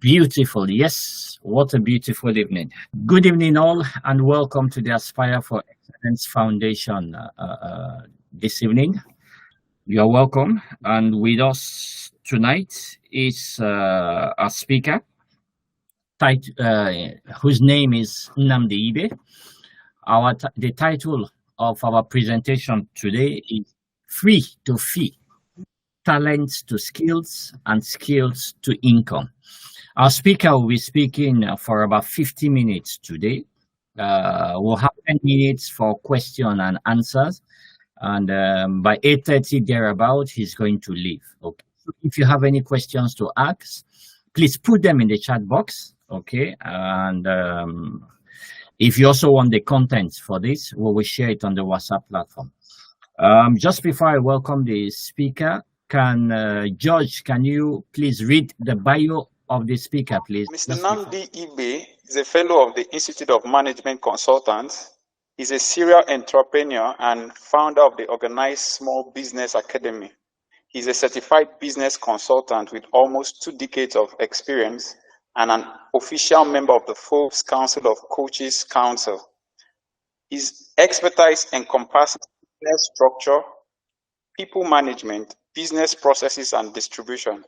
Beautiful. Yes. What a beautiful evening. Good evening, all, and welcome to the Aspire for Excellence Foundation this evening. You're welcome. And with us tonight is a speaker whose name is Nnamdi Ibe. The title of our presentation today is Free to Fee, Talents to Skills and Skills to Income. Our speaker will be speaking for about 50 minutes today. We'll have 10 minutes for question and answers. And by 8:30 thereabout, he's going to leave. Okay. So if you have any questions to ask, please put them in the chat box. Okay. And if you also want the contents for this, we will share it on the WhatsApp platform. Just before I welcome the speaker, George, can you please read the bio of the speaker, please? Mr. Nnamdi Ibe is a fellow of the Institute of Management Consultants. He's a serial entrepreneur and founder of the organized Small Business Academy. He's a certified business consultant with almost 2 decades of experience and an official member of the Forbes Council of Coaches Council. His expertise encompasses business structure, people management, business processes, and distribution.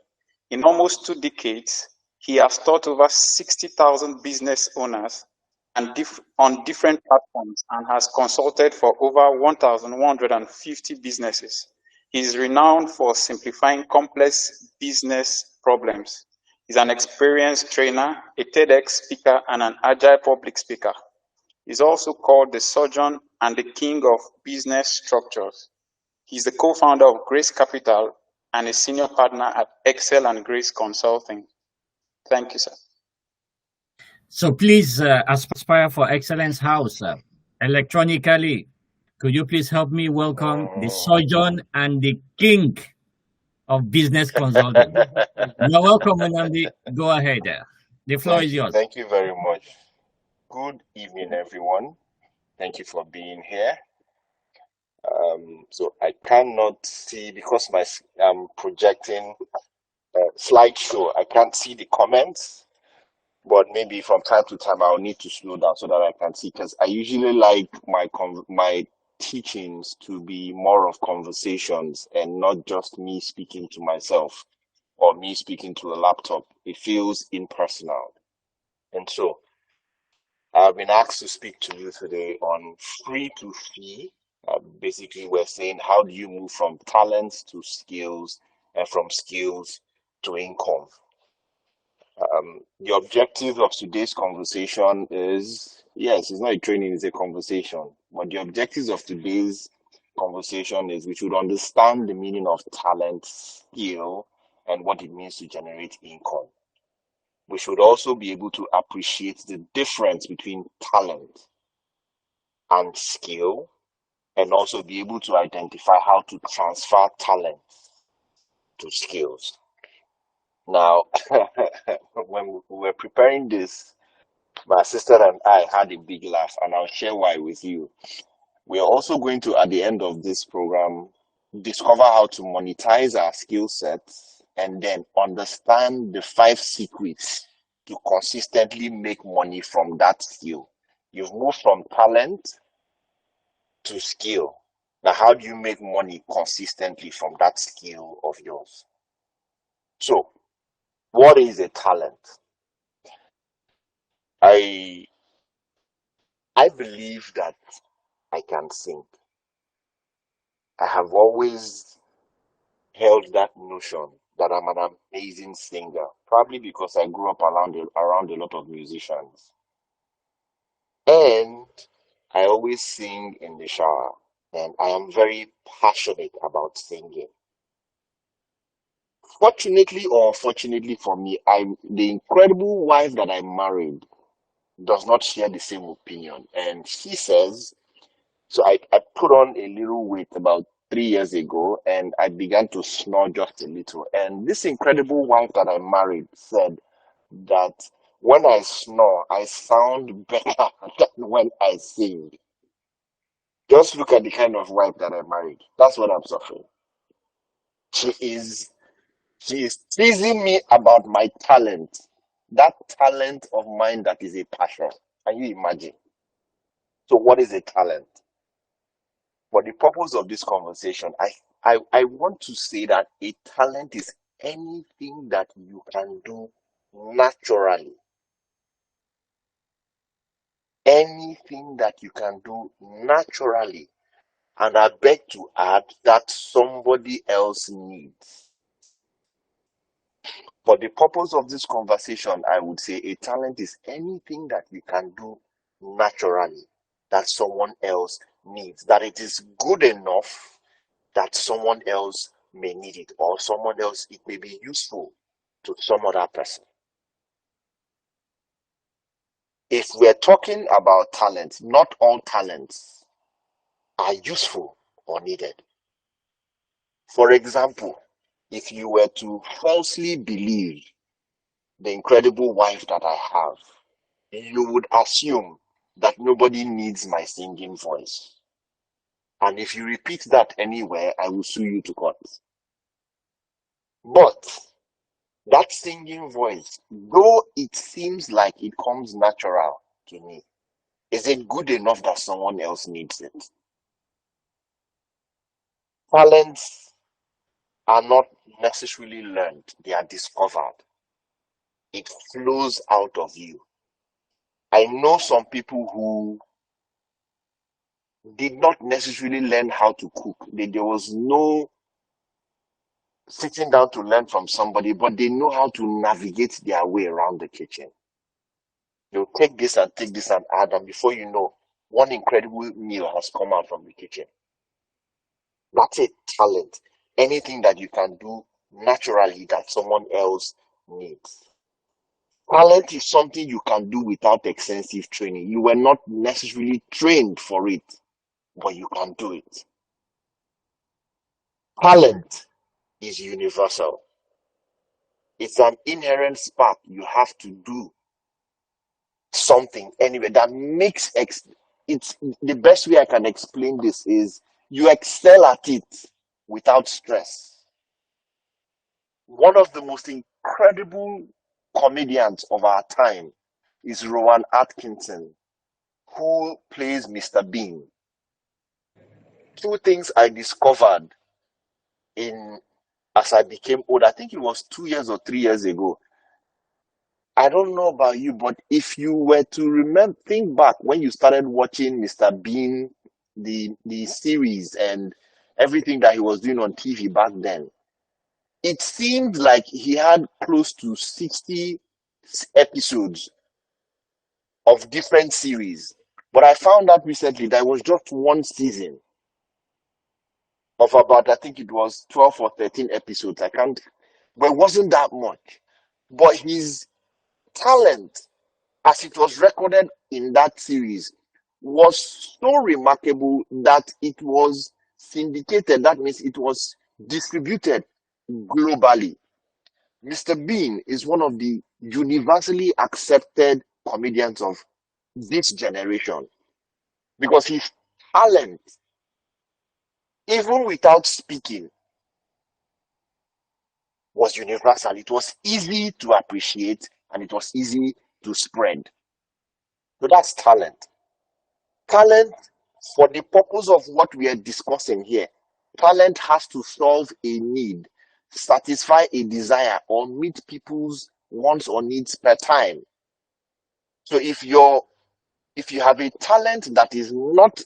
In almost 2 decades, he has taught over 60,000 business owners and on different platforms and has consulted for over 1,150 businesses. He is renowned for simplifying complex business problems. He's an experienced trainer, a TEDx speaker, and an agile public speaker. He's also called the surgeon and the king of business structures. He's the co-founder of Grace Capital and a senior partner at Excel and Grace Consulting. Thank you, sir. So please, Aspire for Excellence House, electronically, could you please help me welcome the surgeon and the king of business consulting? You're welcome, Nnamdi. Go ahead. The floor is yours. Thank you very much. Good evening, everyone. Thank you for being here. So I cannot see because I'm projecting slideshow. I can't see the comments, but maybe from time to time I'll need to slow down so that I can see, because I usually like my teachings to be more of conversations and not just me speaking to myself or me speaking to a laptop. It feels impersonal. And so I've been asked to speak to you today on free to fee. Basically, we're saying, how do you move from talents to skills and from skills to income? The objective of today's conversation is, yes, it's not a training, it's a conversation. But the objectives of today's conversation is we should understand the meaning of talent, skill, and what it means to generate income. We should also be able to appreciate the difference between talent and skill, and also be able to identify how to transfer talent to skills. Now, when we were preparing this, my sister and I had a big laugh, and I'll share why with you. We are also going to, at the end of this program, discover how to monetize our skill sets and then understand the 5 secrets to consistently make money from that skill. You've moved from talent to skill. Now, how do you make money consistently from that skill of yours? So, what is a talent? I believe that I can sing. I have always held that notion that I'm an amazing singer, probably because I grew up around a lot of musicians. And I always sing in the shower, and I am very passionate about singing. Fortunately or unfortunately for me, the incredible wife that I married does not share the same opinion. And she says, so I put on a little weight about 3 years ago, and I began to snore just a little. And this incredible wife that I married said that when I snore, I sound better than when I sing. Just look at the kind of wife that I married. That's what I'm suffering. She is teasing me about my talent, that talent of mine that is a passion. Can you imagine? So what is a talent? For the purpose of this conversation, I want to say that a talent is anything that you can do naturally. Anything that you can do naturally. And I beg to add that somebody else needs. For the purpose of this conversation, I would say a talent is anything that you can do naturally that someone else needs, that it is good enough that someone else may need it, or someone else, it may be useful to some other person. If we're talking about talent, not all talents are useful or needed. For example, if you were to falsely believe the incredible wife that I have, you would assume that nobody needs my singing voice. And if you repeat that anywhere, I will sue you to court. But that singing voice, though it seems like it comes natural to me, is it good enough that someone else needs it? Talents are not necessarily learned, they are discovered. It flows out of you. I know some people who did not necessarily learn how to cook. There was no sitting down to learn from somebody, but they know how to navigate their way around the kitchen. They'll take this and add, and before you know, one incredible meal has come out from the kitchen. That's a talent. Anything that you can do naturally that someone else needs. Talent is something you can do without extensive training. You were not necessarily trained for it, but you can do it. Talent is universal. It's an inherent spark you have to do something anyway that makes it's the best way I can explain this is you excel at it without stress. One of the most incredible comedians of our time is Rowan Atkinson, who plays Mr. Bean. Two things I discovered in as I became old, I think it was 2 years or 3 years ago. I don't know about you, but if you were to think back when you started watching Mr. Bean, the series and everything that he was doing on TV back then, it seemed like he had close to 60 episodes of different series. But I found out recently that it was just one season of about, I think it was 12 or 13 episodes. I can't, but it wasn't that much. But his talent, as it was recorded in that series, was so remarkable that it was syndicated. That means it was distributed globally. Mr. Bean is one of the universally accepted comedians of this generation because his talent, even without speaking, was universal. It was easy to appreciate and it was easy to spread. So that's talent. Talent, for the purpose of what we are discussing here, talent has to solve a need, satisfy a desire, or meet people's wants or needs per time. So if you have a talent that is not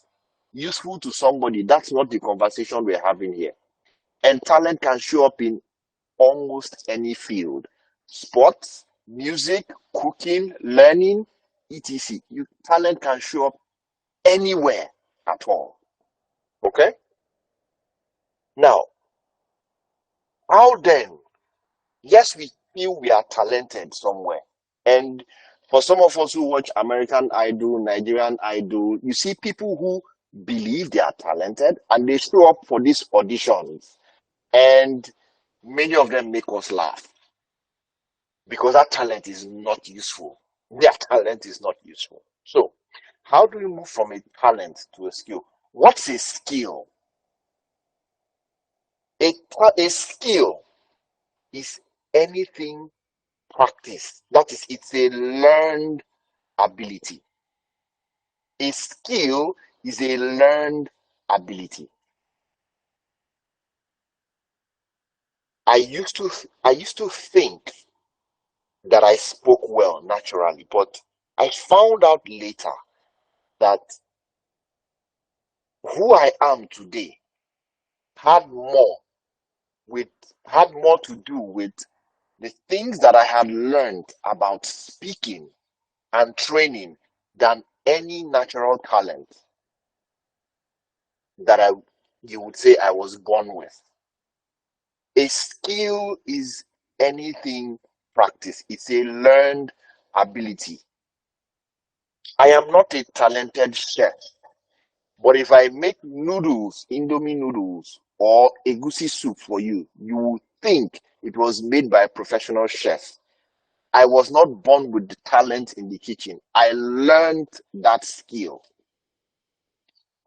useful to somebody, that's not the conversation we're having here. And talent can show up in almost any field. Sports, music, cooking, learning, etc. Talent can show up anywhere at all. Okay? Now, how then? Yes, we feel we are talented somewhere. And for some of us who watch American Idol, Nigerian Idol, you see people who believe they are talented and they show up for these auditions. And many of them make us laugh because that talent is not useful. Their talent is not useful. So, how do we move from a talent to a skill? What's a skill? A skill is anything practice. That is, it's a learned ability. A skill is a learned ability. I used to think that I spoke well naturally, but I found out later that who I am today had more with had more to do with the things that I had learned about speaking and training than any natural talent that you would say I was born with. A skill is anything practice. It's a learned ability. I am not a talented chef, but if I make noodles, Indomie noodles, or egusi soup for you, you will think it was made by a professional chef. I was not born with the talent in the kitchen. I learned that skill.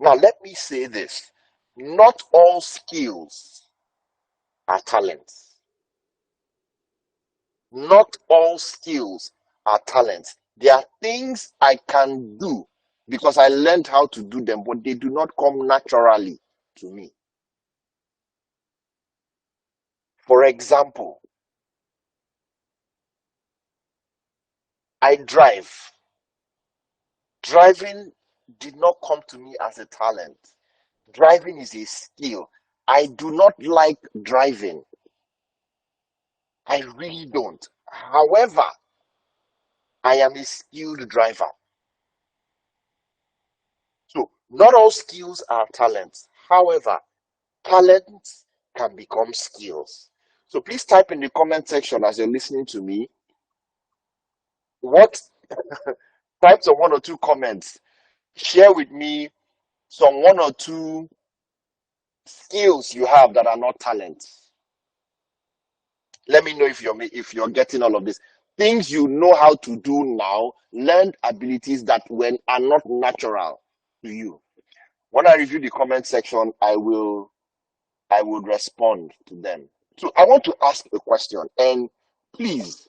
Now, let me say this. Not all skills are talents. Not all skills are talents. There are things I can do because I learned how to do them, but they do not come naturally to me. For example, I drive. Driving did not come to me as a talent. Driving is a skill. I do not like driving. I really don't. However, I am a skilled driver. So, not all skills are talents. However, talents can become skills. So, please type in the comment section as you're listening to me. What type some one or two comments? Share with me some one or two skills you have that are not talents. Let me know if you're getting all of this. Things you know how to do now, learned abilities that are not natural to you. When I review the comment section, I would respond to them. So I want to ask a question, and please,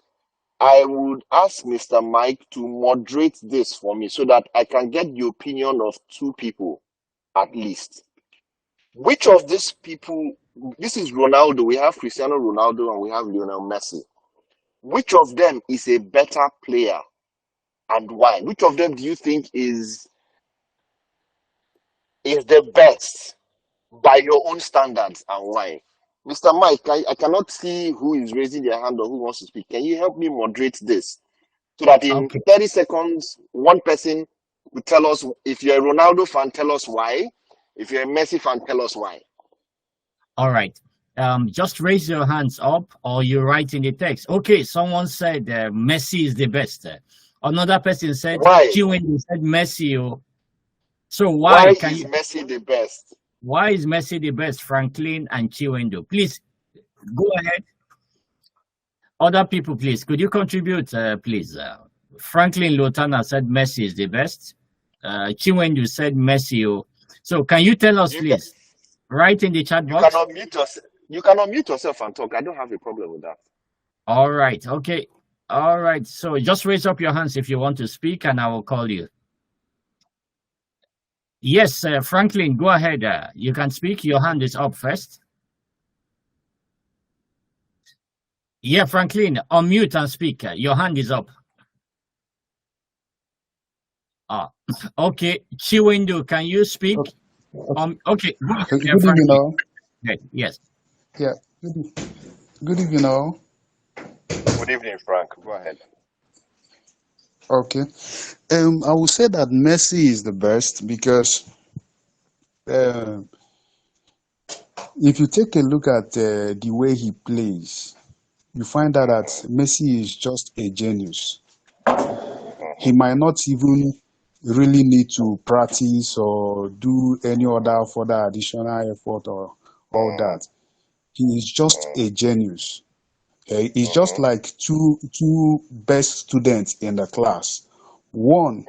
I would ask Mr. Mike to moderate this for me so that I can get the opinion of two people at least. Which of these people, this is Ronaldo, we have Cristiano Ronaldo and we have Lionel Messi. Which of them is a better player and why? Which of them do you think is the best by your own standards and why? Mr. Mike, I cannot see who is raising their hand or who wants to speak. Can you help me moderate this so that in Okay. 30 seconds, one person will tell us, if you're a Ronaldo fan, tell us why. If you're a Messi fan, tell us why. All right. Just raise your hands up or you write in the text. Okay, someone said Messi is the best. Another person said Why? Chiwendu said Messi. So Why why can is you? Messi the best? Why is Messi the best? Franklin and Chiwendu, please go ahead. Other people, please, could you contribute, please? Franklin Lotana said Messi is the best. Chiwendu said Messi. So can you tell us, You can please? Write in the chat you can box. unmute yourself. You can unmute yourself and talk. I don't have a problem with that. All right. Okay. All right. So just raise up your hands if you want to speak, and I will call you. Yes, Franklin, go ahead. You can speak. Your hand is up first. Yeah, Franklin, unmute and speak. Your hand is up. Ah, okay. Chiwendo, can you speak? Okay. Go ahead, Good evening, Franklin. all. Yes. Yeah, good evening, all. Good evening, Frank. Go ahead. Okay. I will say that Messi is the best because uh, if you take a look at the way he plays, you find out that Messi is just a genius. He might not even really need to practice or do any other further additional effort or all that. He is just a genius. It's just like two best students in the class. One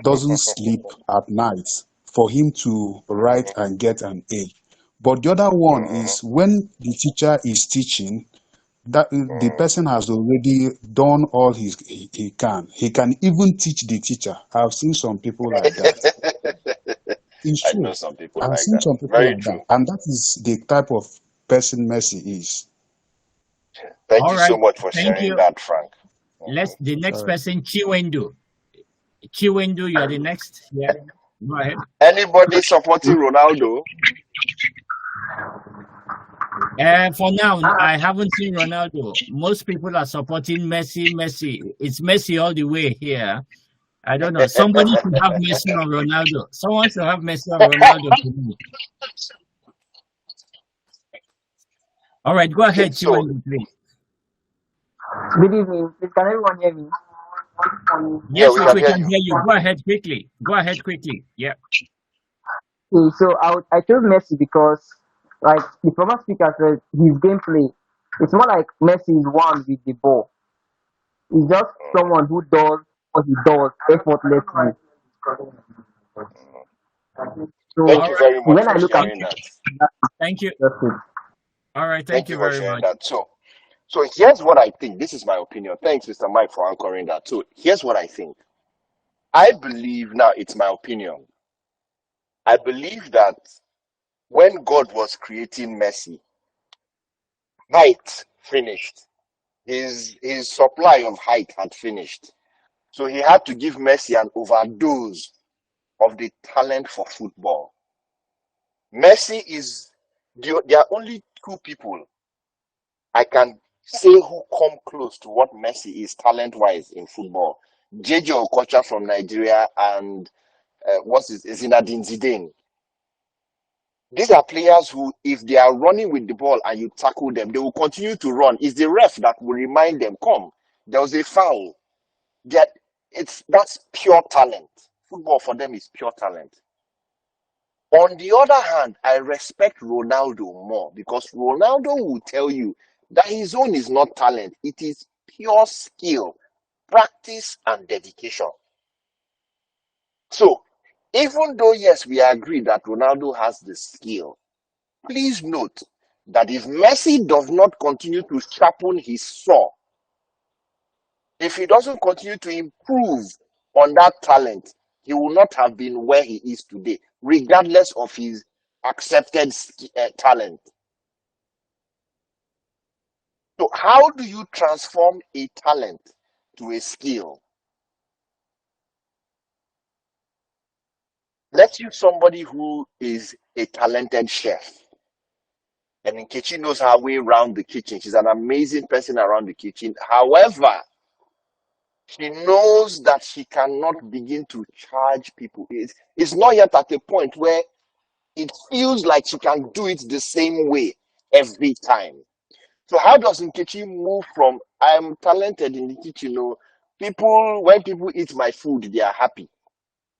doesn't sleep at night for him to write and get an A. But the other one is when the teacher is teaching, that the person has already done all he can. He can even teach the teacher. I've seen some people like that. It's I know true. some people I've like seen that. some people Very like that, true. and that is the type of person Messi is. Thank All you so right. much for Thank sharing you. that, Frank. The next Sorry. person, Chiwendu. Chiwendu, you are the next. Yeah. Go ahead. Anybody supporting Ronaldo? For now, I haven't seen Ronaldo. Most people are supporting Messi. Messi. It's Messi all the way here. I don't know. Somebody should have Messi or Ronaldo. Someone should have Messi or Ronaldo for me. All right, go Okay, ahead, so Chiwendu, please. Good evening. Please, can everyone hear me? yeah, Yes, we yes, can we hear can you. hear you. Go ahead quickly. Go ahead quickly. Yeah. Okay, so I chose Messi because, like the former speaker said, his gameplay, it's more like Messi is one with the ball. He's just someone who does what he does effortlessly. So Thank All you right. very much when I for look at Thank sharing you. that. Thank you. that's it. All right. Thank Thank you you for very sharing much. that. So here's what I think. This is my opinion. Thanks, Mr. Mike, for anchoring that. So here's what I think. I believe now it's my opinion. I believe that when God was creating Messi, height finished. His supply of height had finished. So he had to give Messi an overdose of the talent for football. Messi is there are only two people I can say who come close to what Messi is talent-wise in football. JJ Okocha from Nigeria and what's his Zinedine Zidane. These are players who, if they are running with the ball and you tackle them, they will continue to run. It's the ref that will remind them, come, there was a foul. That's pure talent. Football for them is pure talent. On the other hand, I respect Ronaldo more because Ronaldo will tell you that his own is not talent, it is pure skill, practice, and dedication. So, even though, yes, we agree that Ronaldo has the skill, please note that if Messi does not continue to sharpen his saw, if he doesn't continue to improve on that talent, he will not have been where he is today, regardless of his accepted talent. So, how do you transform a talent to a skill? Let's use somebody who is a talented chef. And Nkechi knows her way around the kitchen. She's an amazing person around the kitchen. However, she knows that she cannot begin to charge people. It's not yet at a point where it feels like she can do it the same way every time. So how does Nkechi move from I'm talented in the kitchen, when people eat my food, they are happy.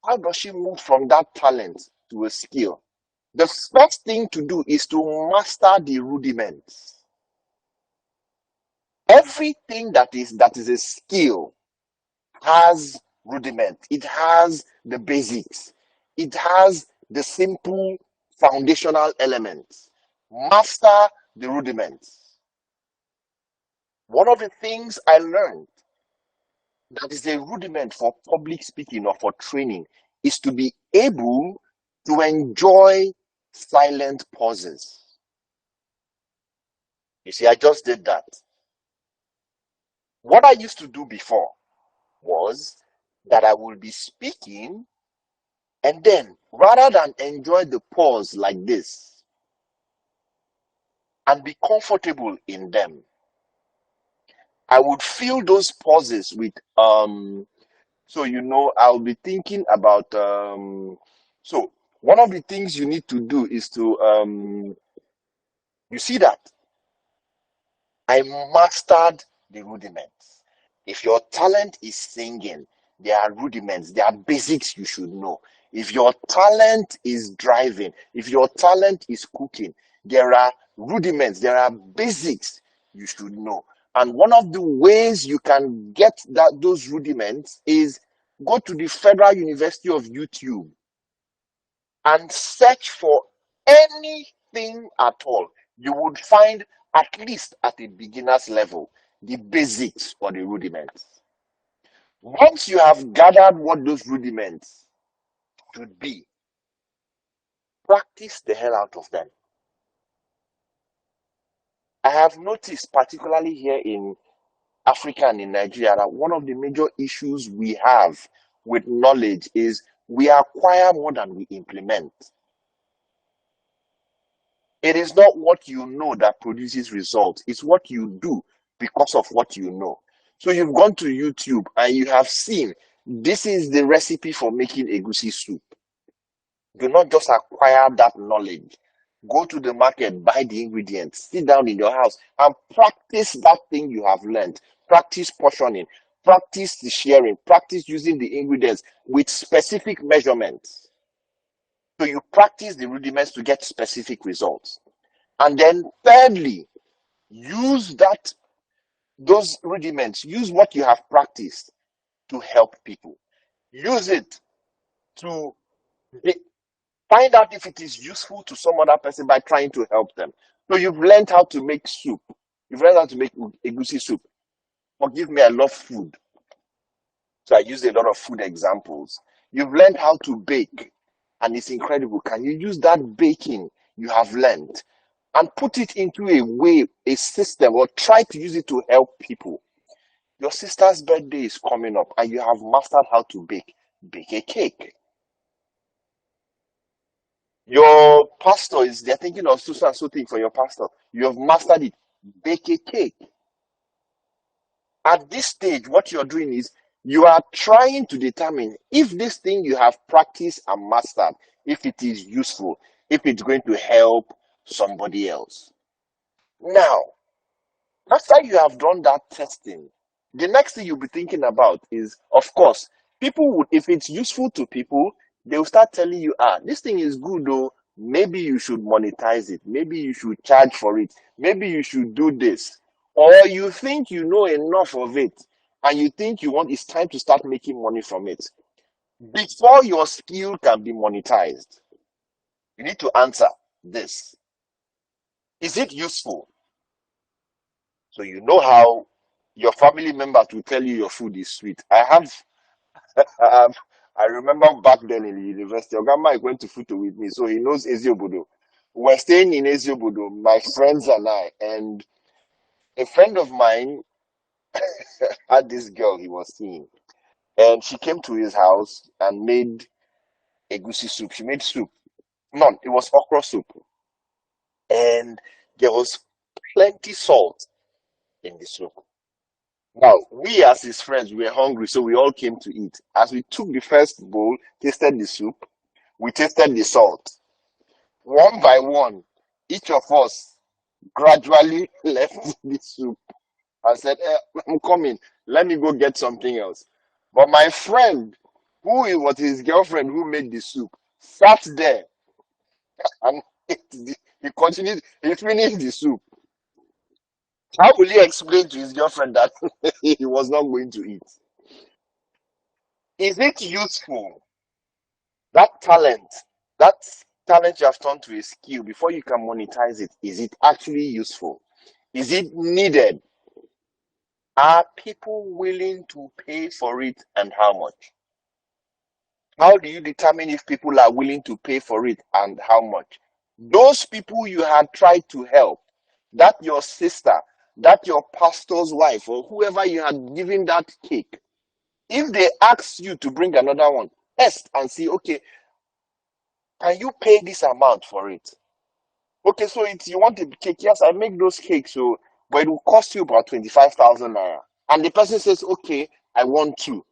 How does she move from that talent to a skill? The first thing to do is to master the rudiments. Everything that is a skill has rudiments. It has the basics. It has the simple foundational elements. Master the rudiments. One of the things I learned that is a rudiment for public speaking or for training is to be able to enjoy silent pauses. You see, I just did that. What I used to do before was that I would be speaking and then rather than enjoy the pause like this and be comfortable in them, I would fill those pauses with I'll be thinking about so one of the things you need to do is to you see that I mastered the rudiments. If your talent is singing, there are rudiments, there are basics you should know. If your talent is driving, if your talent is cooking, there are rudiments, there are basics you should know. And one of the ways you can get those rudiments is go to the Federal University of YouTube and search for anything at all. You would find at least at a beginner's level, the basics or the rudiments. Once you have gathered what those rudiments should be, practice the hell out of them. I have noticed, particularly here in Africa and in Nigeria, that one of the major issues we have with knowledge is we acquire more than we implement. It is not what you know that produces results, it's what you do because of what you know. So you've gone to YouTube and you have seen this is the recipe for making egusi soup. Do not just acquire that knowledge. Go to the market, buy the ingredients, sit down in your house and practice that thing you have learned. Practice portioning, practice the sharing, practice using the ingredients with specific measurements. So you practice the rudiments to get specific results. And then thirdly, use those rudiments, use what you have practiced to help people. Use it to find out if it is useful to some other person by trying to help them. So you've learned how to make soup. You've learned how to make egusi soup. Forgive me, I love food. So I use a lot of food examples. You've learned how to bake, and it's incredible. Can you use that baking you have learned and put it into a way, a system, or try to use it to help people? Your sister's birthday is coming up, and you have mastered how to bake. Bake a cake. Your pastor is they're thinking of so and so thing for your pastor. You have mastered it. Bake a cake. At this stage, what you're doing is you are trying to determine if this thing you have practiced and mastered, if it is useful, if it's going to help somebody else. Now, after you have done that testing, the next thing you'll be thinking about is, of course, people would, if it's useful to people, they'll start telling you, this thing is good though. Maybe you should monetize it. Maybe you should charge for it. Maybe you should do this. Or you think you know enough of it and you think it's time to start making money from it. Before your skill can be monetized, you need to answer this. Is it useful? So you know how your family members will tell you your food is sweet. I remember back then in the university, Ogama went to Futo with me, so he knows Eziobodo. We're staying in Eziobodo, my friends and I, and a friend of mine had this girl he was seeing, and she came to his house and made egusi soup. She made soup. None, it was okra soup, and there was plenty salt in the soup. Now, we as his friends, we were hungry, so we all came to eat. As we took the first bowl, tasted the soup, we tasted the salt. One by one, each of us gradually left the soup and said, I'm coming. Let me go get something else. But my friend, who it was his girlfriend who made the soup, sat there and he continued, he finished the soup. How will he explain to his girlfriend that he was not going to eat? Is it useful? That that talent you have turned to a skill before you can monetize it, is it actually useful? Is it needed? Are people willing to pay for it and how much? How do you determine if people are willing to pay for it and how much? Those people you had tried to help, that your sister, that your pastor's wife, or whoever you had given that cake, if they ask you to bring another one, test and see, okay, can you pay this amount for it? Okay, so you want a cake? Yes, I make those cakes, so but it will cost you about 25,000 naira. And the person says, okay, I want two.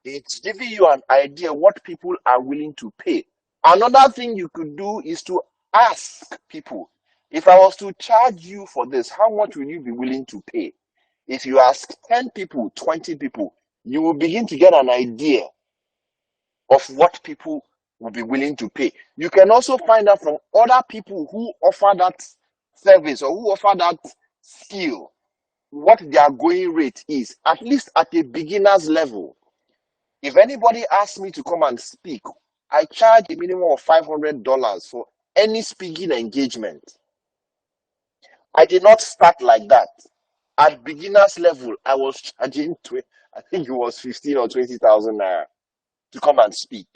It's giving you an idea what people are willing to pay. Another thing you could do is to ask people, if I was to charge you for this, how much will you be willing to pay? If you ask 10 people, 20 people, you will begin to get an idea of what people will be willing to pay. You can also find out from other people who offer that service or who offer that skill what their going rate is, at least at a beginner's level. If anybody asks me to come and speak, I charge a minimum of $500 for any speaking engagement. I did not start like that. At beginner's level, I was charging, I think it was 15 or 20,000 naira to come and speak.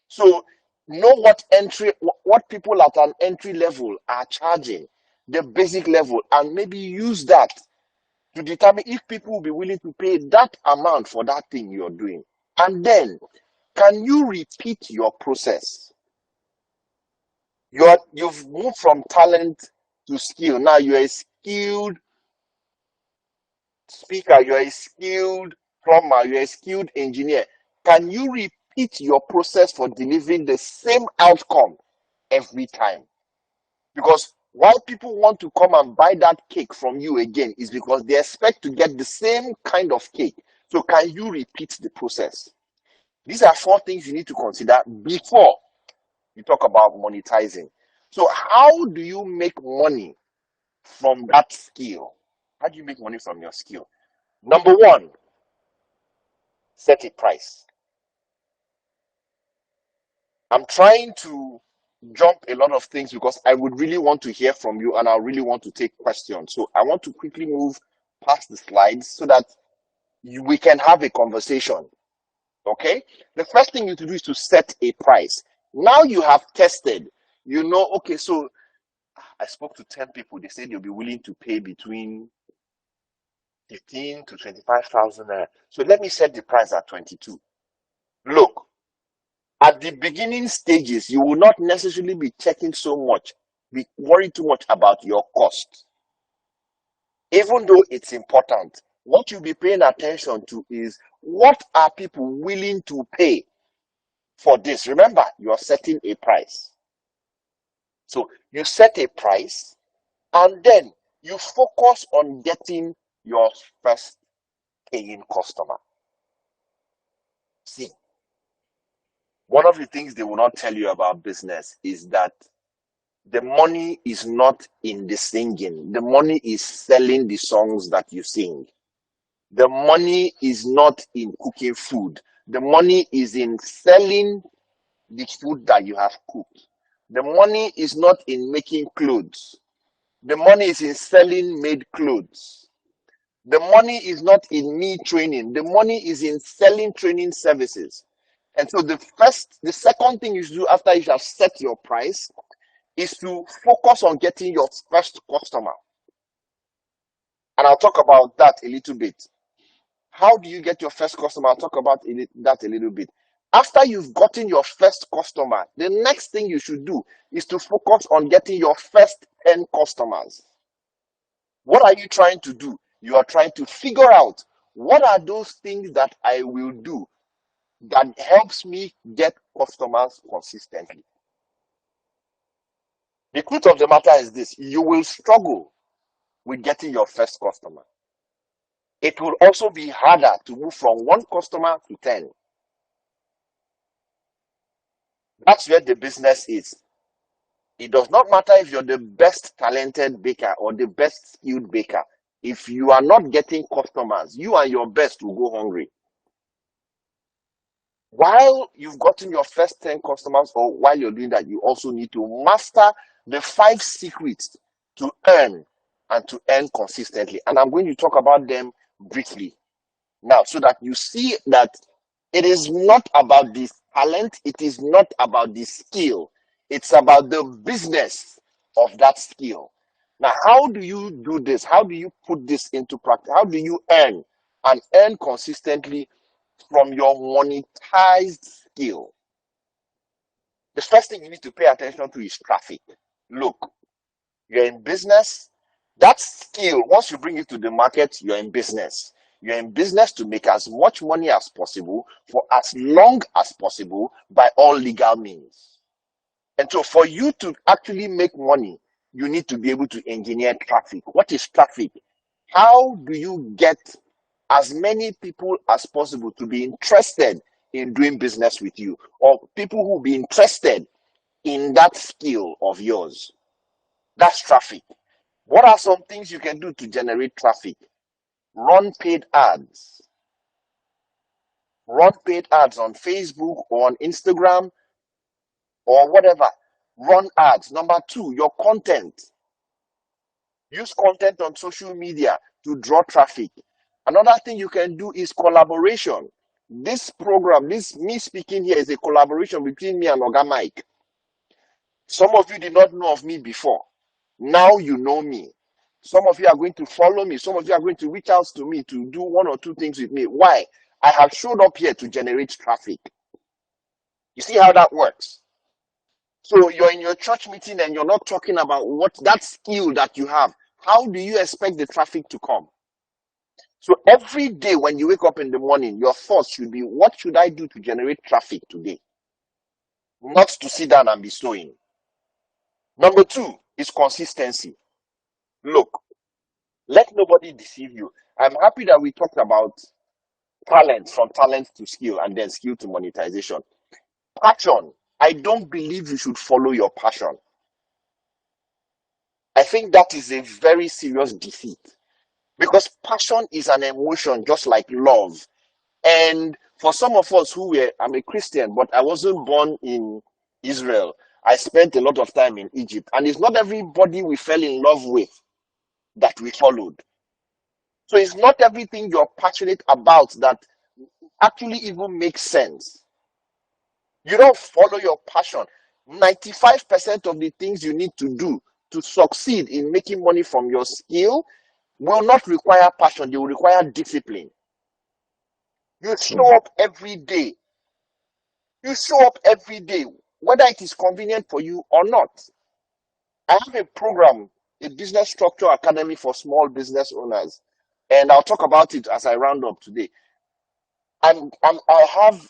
So know what people at an entry level are charging, the basic level, and maybe use that to determine if people will be willing to pay that amount for that thing you're doing. And then, can you repeat your process? You've moved from talent to skill. Now you're a skilled speaker, you're a skilled plumber, you're a skilled engineer. Can you repeat your process for delivering the same outcome every time? Because why people want to come and buy that cake from you again is because they expect to get the same kind of cake. So can you repeat the process? These are 4 things you need to consider before you talk about monetizing. So how do you make money from that skill? How do you make money from your skill? Number 1, set a price. I'm trying to jump a lot of things because I would really want to hear from you and I really want to take questions. So I want to quickly move past the slides so that we can have a conversation. Okay? The first thing you need to do is to set a price. Now you have tested, okay, so I spoke to 10 people. They said they'll be willing to pay between 15 to 25,000 naira. So let me set the price at 22. Look, at the beginning stages, you will not necessarily be checking so much, be worried too much about your cost. Even though it's important, what you'll be paying attention to is what are people willing to pay for this. Remember, you're setting a price. So you set a price and then you focus on getting your first paying customer. See, one of the things they will not tell you about business is that the money is not in the singing. The money is selling the songs that you sing. The money is not in cooking food. The money is in selling the food that you have cooked. The money is not in making clothes. The money is in selling made clothes. The money is not in me training. The money is in selling training services. And so the second thing you should do after you have set your price is to focus on getting your first customer. And I'll talk about that a little bit. How do you get your first customer? I'll talk about that a little bit. After you've gotten your first customer, the next thing you should do is to focus on getting your first 10 customers. What are you trying to do? You are trying to figure out what are those things that I will do that helps me get customers consistently. The truth of the matter is this: you will struggle with getting your first customer. It will also be harder to move from 1 customer to 10. That's where the business is. It does not matter if you're the best talented baker or the best skilled baker. If you are not getting customers, you and your best will go hungry. While you've gotten your first 10 customers, or while you're doing that, you also need to master the 5 secrets to earn and to earn consistently. And I'm going to talk about them briefly now so that you see that it is not about this talent, it is not about the skill, it's about the business of that skill. Now, how do you do this? How do you put this into practice? How do you earn and earn consistently from your monetized skill? The first thing you need to pay attention to is traffic. Look, you're in business. That skill, once you bring it to the market, you're in business. You're in business to make as much money as possible for as long as possible by all legal means. And so for you to actually make money, you need to be able to engineer traffic. What is traffic? How do you get as many people as possible to be interested in doing business with you, or people who will be interested in that skill of yours? That's traffic. What are some things you can do to generate traffic? Run paid ads. Run paid ads on Facebook or on Instagram or whatever. Run ads. Number two, your content. Use content on social media to draw traffic. Another thing you can do is collaboration. This program, this me speaking here is a collaboration between me and Oga Mike. Some of you did not know of me before. Now you know me. Some of you are going to follow me. Some of you are going to reach out to me to do one or two things with me. Why? I have showed up here to generate traffic. You see how that works? So you're in your church meeting and you're not talking about what that skill that you have. How do you expect the traffic to come? So every day when you wake up in the morning, your thoughts should be, what should I do to generate traffic today? Not to sit down and be sewing. Number two is consistency. Look, let nobody deceive you. I'm happy that we talked about talent, from talent to skill, and then skill to monetization. Passion. I don't believe you should follow your passion. I think that is a very serious defeat, because passion is an emotion just like love. And for some of us I'm a Christian, but I wasn't born in Israel. I spent a lot of time in Egypt, and it's not everybody we fell in love with that we followed. So it's not everything you're passionate about that actually even makes sense. You don't follow your passion. 95% of the things you need to do to succeed in making money from your skill will not require passion, they will require discipline. You show up every day. You show up every day, whether it is convenient for you or not. I have a program, a business structure academy for small business owners, and I'll talk about it as I round up today. I have,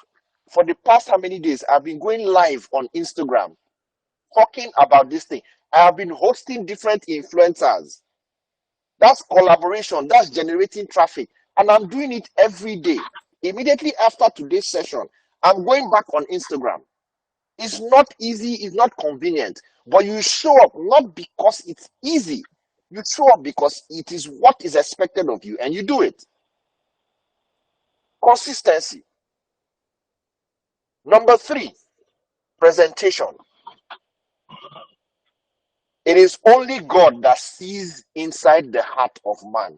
for the past how many days, I've been going live on Instagram talking about this thing. I have been hosting different influencers. That's collaboration, that's generating traffic, and I'm doing it every day. Immediately after today's session, I'm going back on Instagram. It's not easy, it's not convenient, but you show up not because it's easy. You show up because it is what is expected of you, and you do it. Consistency. Number three, presentation. It is only God that sees inside the heart of man.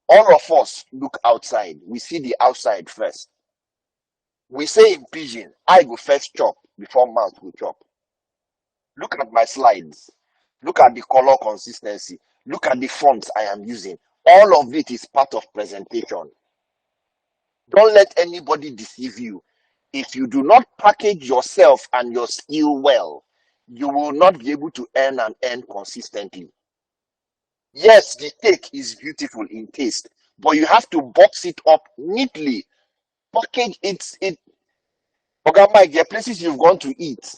All of us look outside. We see the outside first. We say in pidgin, I go first chop before mouth will chop. Look at my slides. Look at the color consistency. Look at the fonts I am using. All of it is part of presentation. Don't let anybody deceive you. If you do not package yourself and your skill well, you will not be able to earn and earn consistently. Yes, the cake is beautiful in taste, but you have to box it up neatly. Package it. Okay, Mike, there are places you've gone to eat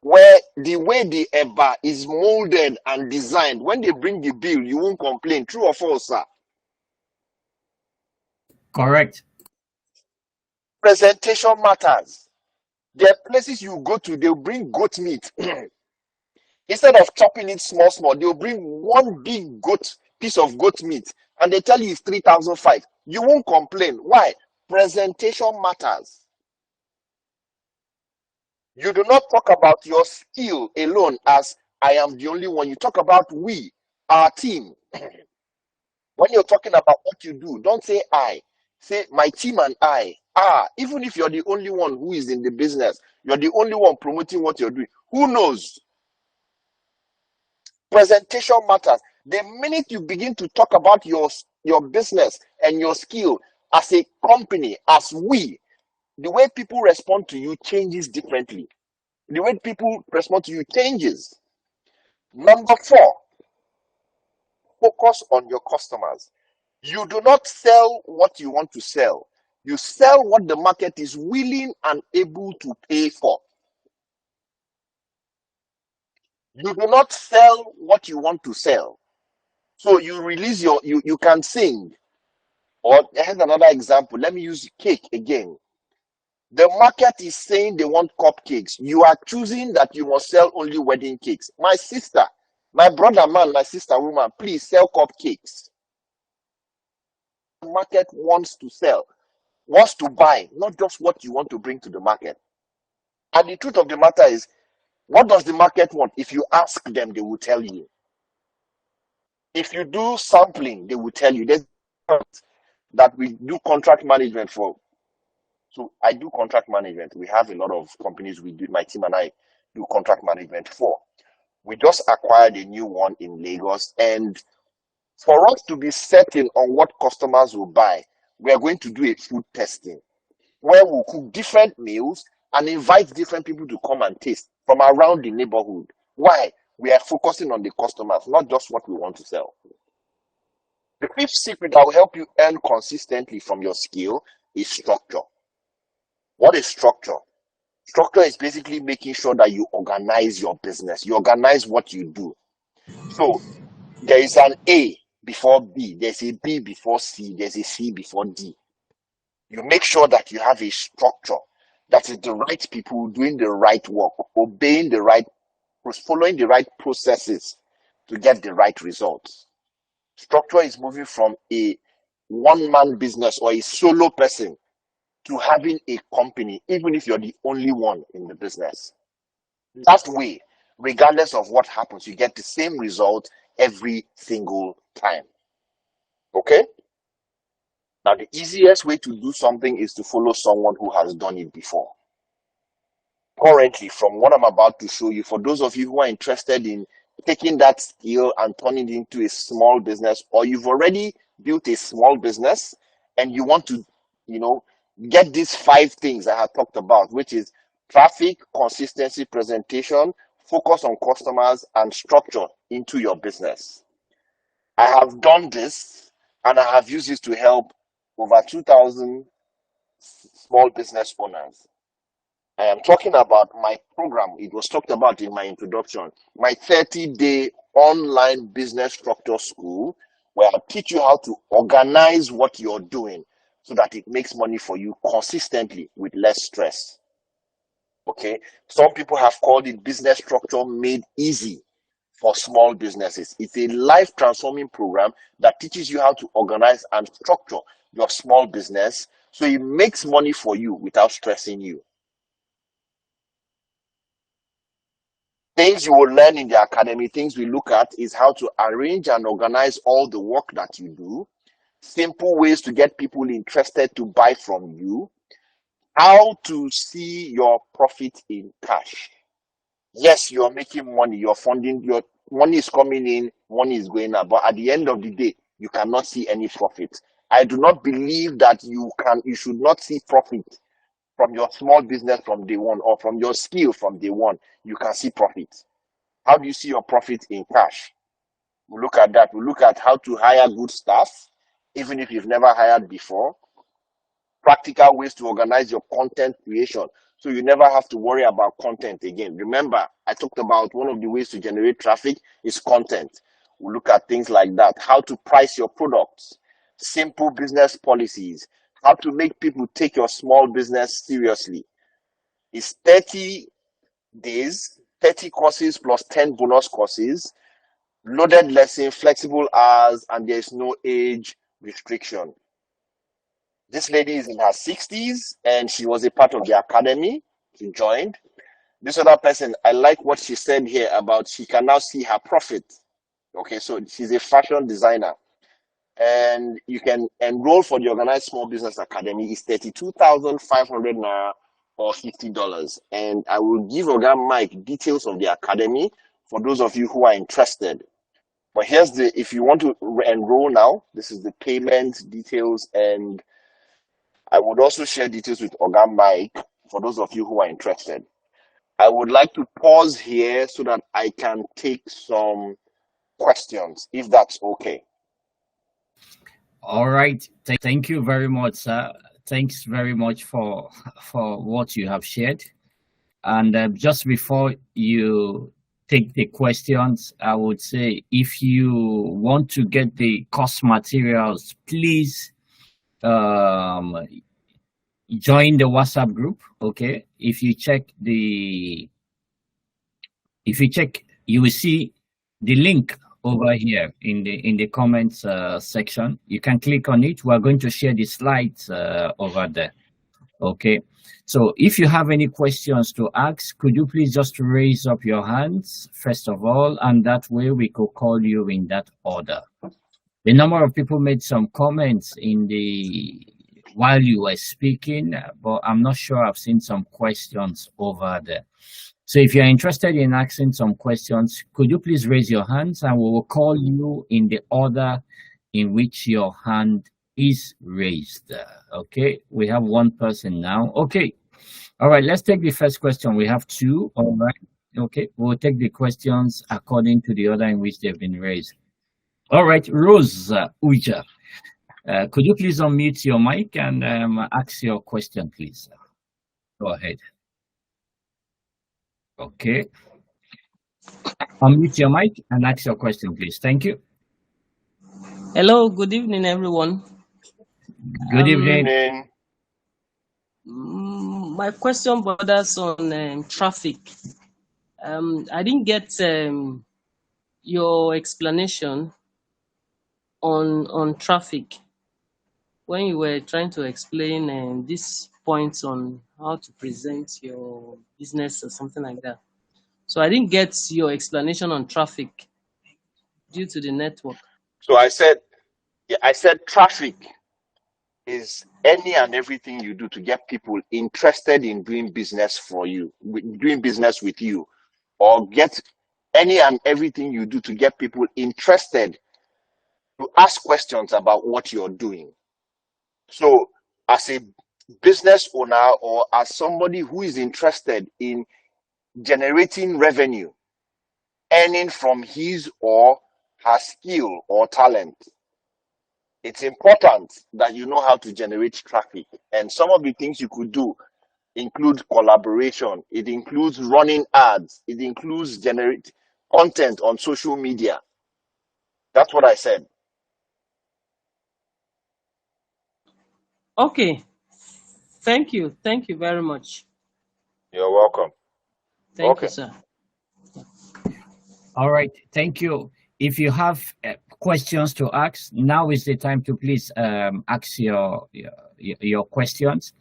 where the way the eba is molded and designed, when they bring the bill, you won't complain. True or false, sir? Correct. Presentation matters. There are places you go to, they'll bring goat meat. Instead of chopping it small, they'll bring one big piece of goat meat, and they tell you it's 3,500. You won't complain. Why? Presentation matters. You do not talk about your skill alone as I am the only one. You talk about we, our team. When you're talking about what you do, don't say I. Say my team and I. Even if you're the only one who is in the business, you're the only one promoting what you're doing. Who knows? Presentation matters. The minute you begin to talk about your business and your skill as a company, as we, the way people respond to you changes differently. The way people respond to you changes. Number four, focus on your customers. You do not sell what you want to sell. You sell what the market is willing and able to pay for. You do not sell what you want to sell. So you release you can sing. Or here's another example. Let me use cake again. The market is saying they want cupcakes. You are choosing that you must sell only wedding cakes. My sister, my brother man, my sister woman, please sell cupcakes. The market wants to sell, wants to buy, not just what you want to bring to the market. And the truth of the matter is, What does the market want? If you ask them, they will tell you. If you do sampling, they will tell you. There's that we do contract management for. So I do contract management. We have a lot of companies we do, my team and I do contract management for. We just acquired a new one in Lagos, and for us to be certain on what customers will buy, we are going to do a food testing where we'll cook different meals and invite different people to come and taste from around the neighborhood. Why? We are focusing on the customers, not just what we want to sell. The fifth secret that will help you earn consistently from your skill is structure. What is structure? Structure is basically making sure that you organize your business. You organize what you do. So there is an A before B, there's a B before C, there's a C before D. You make sure that you have a structure that is the right people doing the right work, obeying the right, following the right processes to get the right results. Structure is moving from a one-man business or a solo person to having a company, even if you're the only one in the business. That way, regardless of what happens, you get the same result every single time. Okay? Now, the easiest way to do something is to follow someone who has done it before. Currently, from what I'm about to show you, for those of you who are interested in taking that skill and turning it into a small business, or you've already built a small business and you want to, get these 5 things I have talked about, which is traffic, consistency, presentation, focus on customers, and structure into your business. I have done this and I have used this to help over 2,000 small business owners. I am talking about my program. It was talked about in my introduction. My 30-day online business structure school, where I'll teach you how to organize what you're doing so that it makes money for you consistently with less stress. Okay? Some people have called it business structure made easy for small businesses. It's a life transforming program that teaches you how to organize and structure your small business so it makes money for you without stressing you. Things you will learn in the academy, things we look at is how to arrange and organize all the work that you do, simple ways to get people interested to buy from you, how to see your profit in cash. Yes, you're making money, you're funding, your money is coming in, money is going out, but at the end of the day, you cannot see any profit. I do not believe that you should not see profit from your small business from day one or from your skill from day one. You can see profit. How do you see your profit in cash? We look at that. We look at how to hire good staff, even if you've never hired before. Practical ways to organize your content creation so you never have to worry about content again. Remember, I talked about one of the ways to generate traffic is content. We look at things like that. How to price your products, simple business policies, how to make people take your small business seriously. It's 30 days, 30 courses plus 10 bonus courses, loaded lesson, flexible hours, and there's no age restriction. This lady is in her 60s and she was a part of the academy. She joined. This other person, I like what she said here about she can now see her profit. Okay, so she's a fashion designer. And you can enroll for the Organized Small Business Academy. It's 32,500 naira or $50. And I will give Oga Mike details of the academy for those of you who are interested. But if you want to enroll now, this is the payment details, and I would also share details with Oga Mike for those of you who are interested. I would like to pause here so that I can take some questions, if that's okay. All right. Thank you very much, sir. Thanks very much for what you have shared. And just before you take the questions, I would say if you want to get the course materials, please join the WhatsApp group. Okay. If you check, you will see the link over here in the comments section. You can click on it. We're going to share the slides over there. Okay. So if you have any questions to ask, could you please just raise up your hands first of all, and that way we could call you in that order. The number of people made some comments in the while you were speaking, but I'm not sure I've seen some questions over there. So if you're interested in asking some questions, could you please raise your hands and we will call you in the order in which your hand is raised. Okay, we have one person now. Okay, all right, let's take the first question. We have two. All right, okay, we'll take the questions according to the order in which they've been raised. All right, Rose Uja, could you please unmute your mic and ask your question, please? Go ahead. Okay. Unmute your mic and ask your question, please. Thank you. Hello, good evening, everyone. Good evening. Evening. My question borders on traffic. I didn't get your explanation on traffic when you were trying to explain these points on how to present your business or something like that. So I didn't get your explanation on traffic due to the network. So I said traffic is any and everything you do to get people interested in doing business for you, doing business with you, or get any and everything you do to get people interested to ask questions about what you're doing. So as a business owner or as somebody who is interested in generating revenue, earning from his or her skill or talent, it's important that you know how to generate traffic. And some of the things you could do include collaboration. It includes running ads. It includes generate content on social media. That's what I said. Okay. Thank you. Thank you very much. You're welcome. Thank you, sir. All right. Thank you. If you have questions to ask, now is the time to please ask your questions.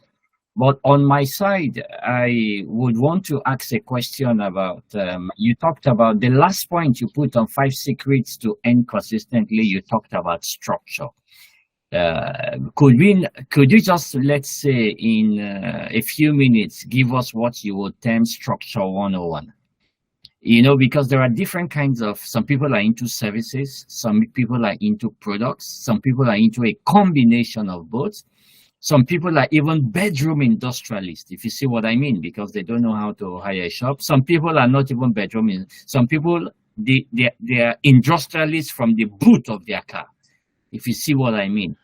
But on my side, I would want to ask a question about, you talked about the last point you put on 5 secrets to earn consistently. You talked about structure. Could you just, let's say in a few minutes, give us what you would term structure 101? You know, because there are different kinds of, some people are into services, some people are into products, some people are into a combination of both. Some people are even bedroom industrialists, if you see what I mean, because they don't know how to hire a shop. Some people are not even bedroom. Some people, they are industrialists from the boot of their car, if you see what I mean.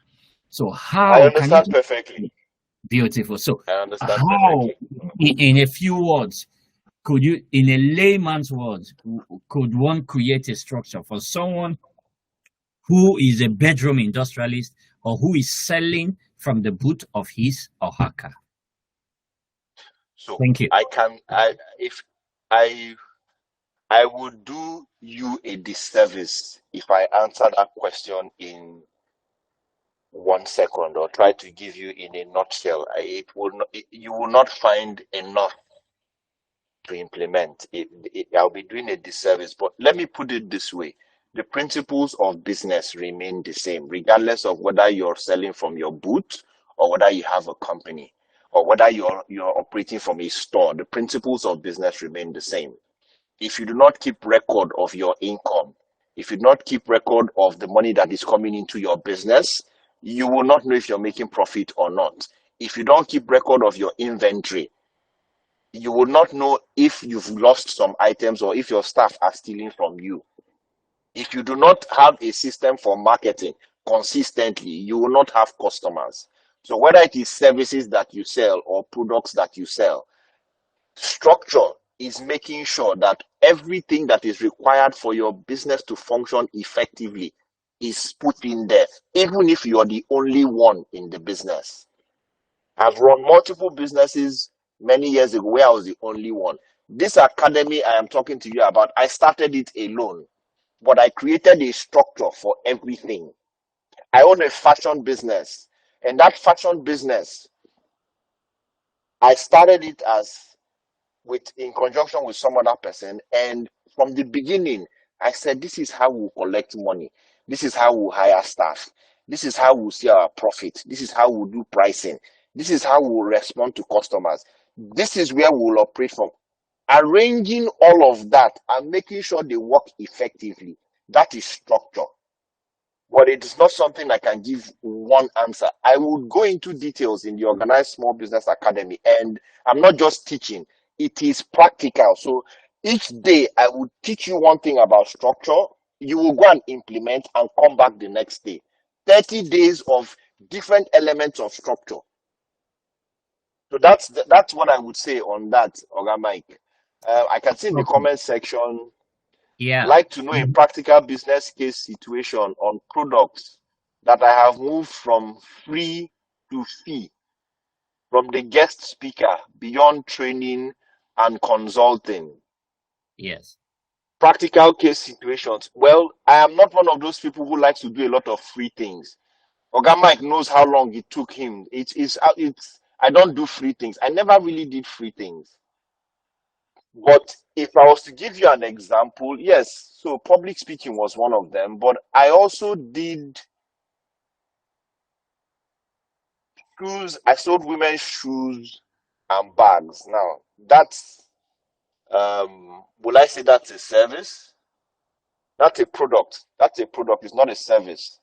So how I understand perfectly. Beautiful. So I understand how, perfectly. in a few words, could you, in a layman's words, could one create a structure for someone who is a bedroom industrialist or who is selling from the boot of his or her car? So thank you. I would do you a disservice if I answer that question in 1 second or try to give you in a nutshell. You will not find enough to implement. I'll be doing a disservice. But let me put it this way. The principles of business remain the same, regardless of whether you're selling from your booth or whether you have a company or whether you're operating from a store. The principles of business remain the same. If you do not keep record of your income, if you do not keep record of the money that is coming into your business, you will not know if you're making profit or not. If you don't keep record of your inventory, you will not know if you've lost some items or if your staff are stealing from you. If you do not have a system for marketing consistently, you will not have customers. So whether it is services that you sell or products that you sell, structure is making sure that everything that is required for your business to function effectively is put in there, even if you are the only one in the business. I've run multiple businesses many years ago where I was the only one. This academy I am talking to you about, I started it alone, but I created a structure for everything. I own a fashion business, and that fashion business, I started it in conjunction with some other person, and from the beginning, I said, this is how we collect money. This is how we hire staff. This is how we see our profit. This is how we do pricing. This is how we respond to customers. This is where we will operate from. Arranging all of that and making sure they work effectively. That is structure. But it is not something I can give one answer. I will go into details in the Organized Small Business Academy, and I'm not just teaching, it is practical. So each day I will teach you one thing about structure. You will go and implement and come back the next day. 30 days of different elements of structure. So that's what I would say on that, Oga Mike. I can see in the Okay. comment section, Yeah. like to know a practical business case situation on products that I have moved from free to fee, from the guest speaker, beyond training and consulting. Yes. Practical case situations. Well, I am not one of those people who likes to do a lot of free things. Oga Mike knows how long it took him. It's I don't do free things. I never really did free things. But if I was to give you an example, yes, so public speaking was one of them, but I also did shoes. I sold women's shoes and bags. Now, that's, will I say that's a service? That's a product. That's a product. It's not a service.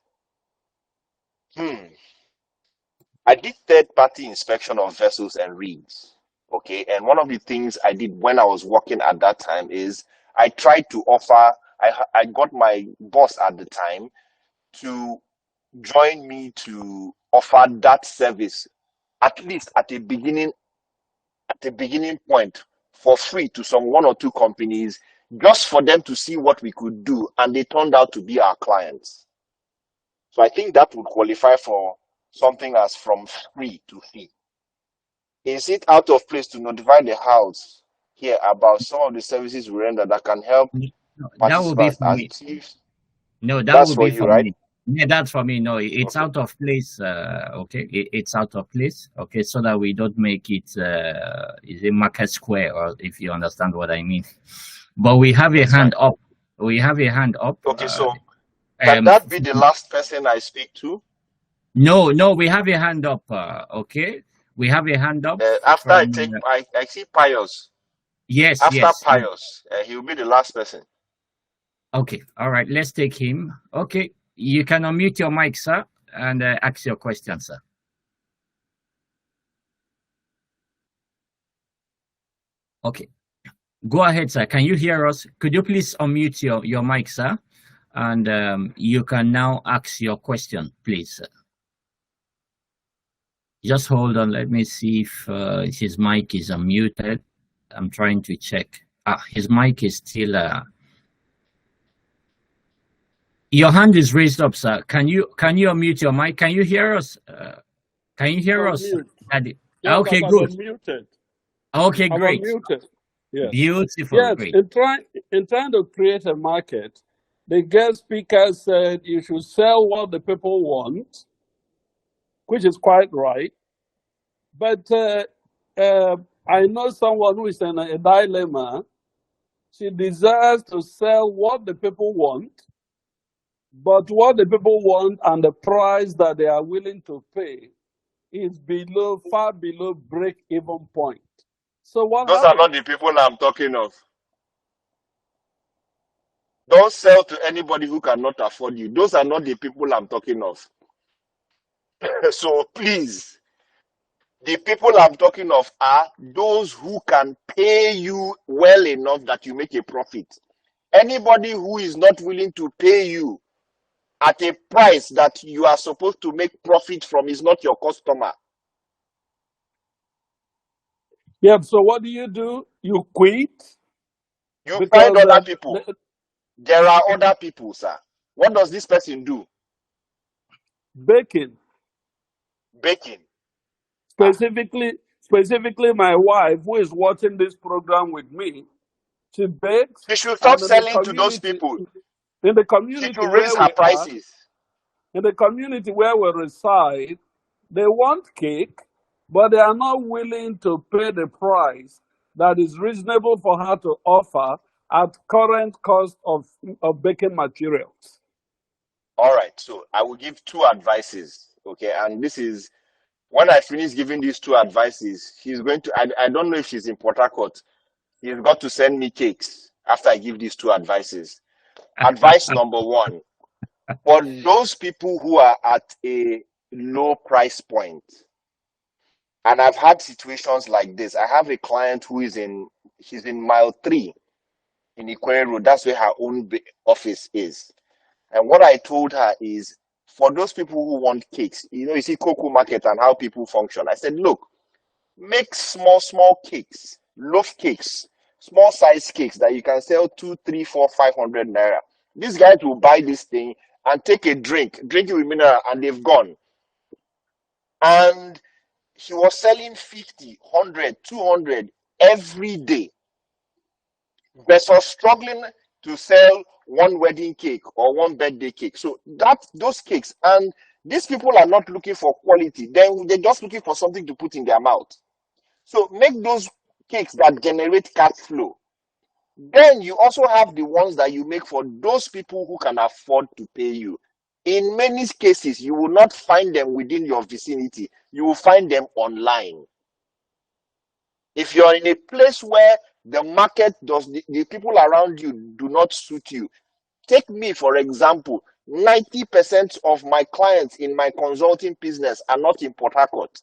I did third-party inspection of vessels and rigs. Okay, and one of the things I did when I was working at that time is I tried to offer. I got my boss at the time to join me to offer that service, at least at a beginning point, for free to some one or two companies, just for them to see what we could do, and they turned out to be our clients. So I think that would qualify for something as from free to fee. Is it out of place to notify the house here about some of the services we render that can help No, that will be participants for me. achieve? No, that That's will for be you, for right? me. Yeah, that's for me. No, it's Okay. out of place. Okay, it's out of place. Okay, so that we don't make it is a market square, or if you understand what I mean. But we have a That's hand fine. up. We have a hand up. Okay, so can that be the last person I speak to? No, we have a hand up. Okay, we have a hand up After from. I see Pius. Yes, After yes. Pius, he will be the last person. Okay, all right. Let's take him. Okay, you can unmute your mic, sir, and ask your question, sir. Okay. Go ahead, sir. Can you hear us? Could you please unmute your mic, sir? And you can now ask your question, please. Just hold on. Let me see if his mic is unmuted. I'm trying to check. His mic is still. Your hand is raised up, sir. Can you unmute your mic? Can you hear us? Can you hear us? Yes, Okay, I'm good. unmuted. Okay, I'm great. unmuted. Yes. Beautiful. Yes, Great. in trying to create a market, the guest speaker said you should sell what the people want, which is quite right. But I know someone who is in a dilemma. She desires to sell what the people want, but what the people want and the price that they are willing to pay is far below break-even point. So what Those are not happens? the people I'm talking of. Don't sell to anybody who cannot afford you. Those are not the people I'm talking of. So please, the people I'm talking of are those who can pay you well enough that you make a profit. Anybody who is not willing to pay you at a price that you are supposed to make profit from is not your customer. Yeah, so what do? You quit You find because other people. There are other people, sir. What does this person do? baking. Baking. Specifically my wife, who is watching this program with me, she bakes, She should stop and selling to those people. in the She community should raise where her we are, prices. in the community where we reside, they want cake, but they are not willing to pay the price that is reasonable for her to offer at current cost of baking materials. All right, so I will give two advices, okay? And this is when I finish giving these two advices, she's going to, I don't know if she's in Port Harcourt. She's got to send me cakes after I give these two advices. Advice number one, for those people who are at a low price point, and I've had situations like this. I have a client who she's in mile 3 in Ikwere Road. That's where her own office is. And what I told her is, for those people who want cakes, you see Cocoa Market and how people function. I said, look, make small cakes, loaf cakes, small size cakes that you can sell 2, 3, 4, 500 naira. These guys will buy this thing and take a drink it with mineral, and they've gone. And he was selling 50, 100, 200 every day versus struggling to sell one wedding cake or one birthday cake. So those cakes, and these people are not looking for quality. They're just looking for something to put in their mouth. So make those cakes that generate cash flow. Then you also have the ones that you make for those people who can afford to pay you. In many cases, you will not find them within your vicinity. You will find them online. If you're in a place where the market the people around you do not suit you, take me for example. 90% of my clients in my consulting business are not in Port Harcourt.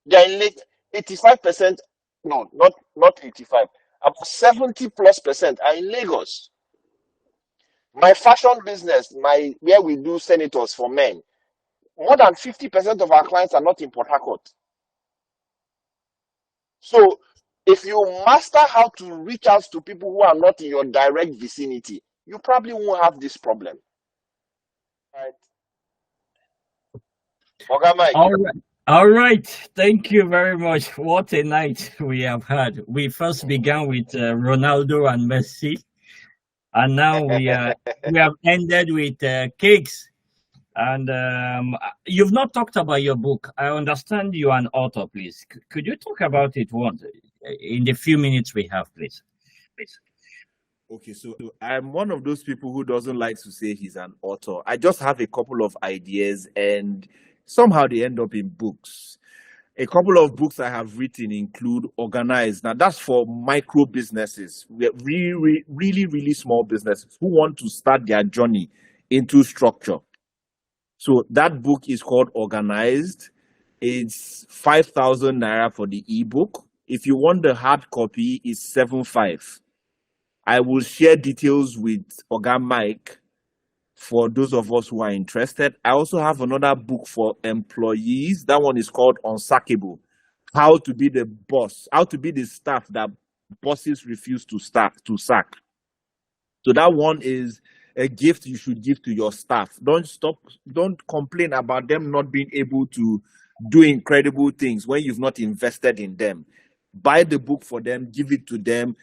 They're in 85%, no, not 85, about 70+% are in Lagos. My fashion business, where we do senators for men, more than 50% of our clients are not in Port Harcourt. So if you master how to reach out to people who are not in your direct vicinity, you probably won't have this problem. Right. Oga Mike. All right. Thank you very much. What a night we have had. We first began with Ronaldo and Messi, and now we have ended with cakes. And you've not talked about your book. I understand you are an author, please. Could you talk about it once in the few minutes we have, please? Okay, so I'm one of those people who doesn't like to say he's an author. I just have a couple of ideas and somehow they end up in books. A couple of books I have written include Organize. Now that's for micro businesses, really small businesses who want to start their journey into structure. So that book is called Organized. It's 5,000 naira for the ebook. If you want the hard copy, it's 7,500. I will share details with Oga Mike for those of us who are interested. I also have another book for employees. That one is called Unsackable. How to be the boss, how to be the staff that bosses refuse to sack. So that one is a gift you should give to your staff. Don't complain about them not being able to do incredible things when you've not invested in them. Buy the book for them, give it to them,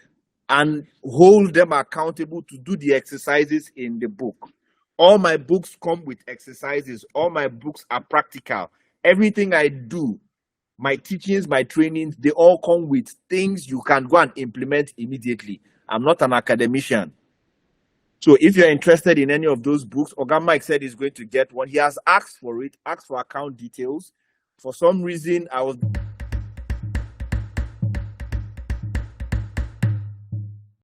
and hold them accountable to do the exercises in the book. All my books come with exercises. All my books are practical. Everything I do, my teachings, my trainings, they all come with things you can go and implement immediately. I'm not an academician. So if you're interested in any of those books, Oga Mike said he's going to get one. He has asked for it, asked for account details. For some reason, I was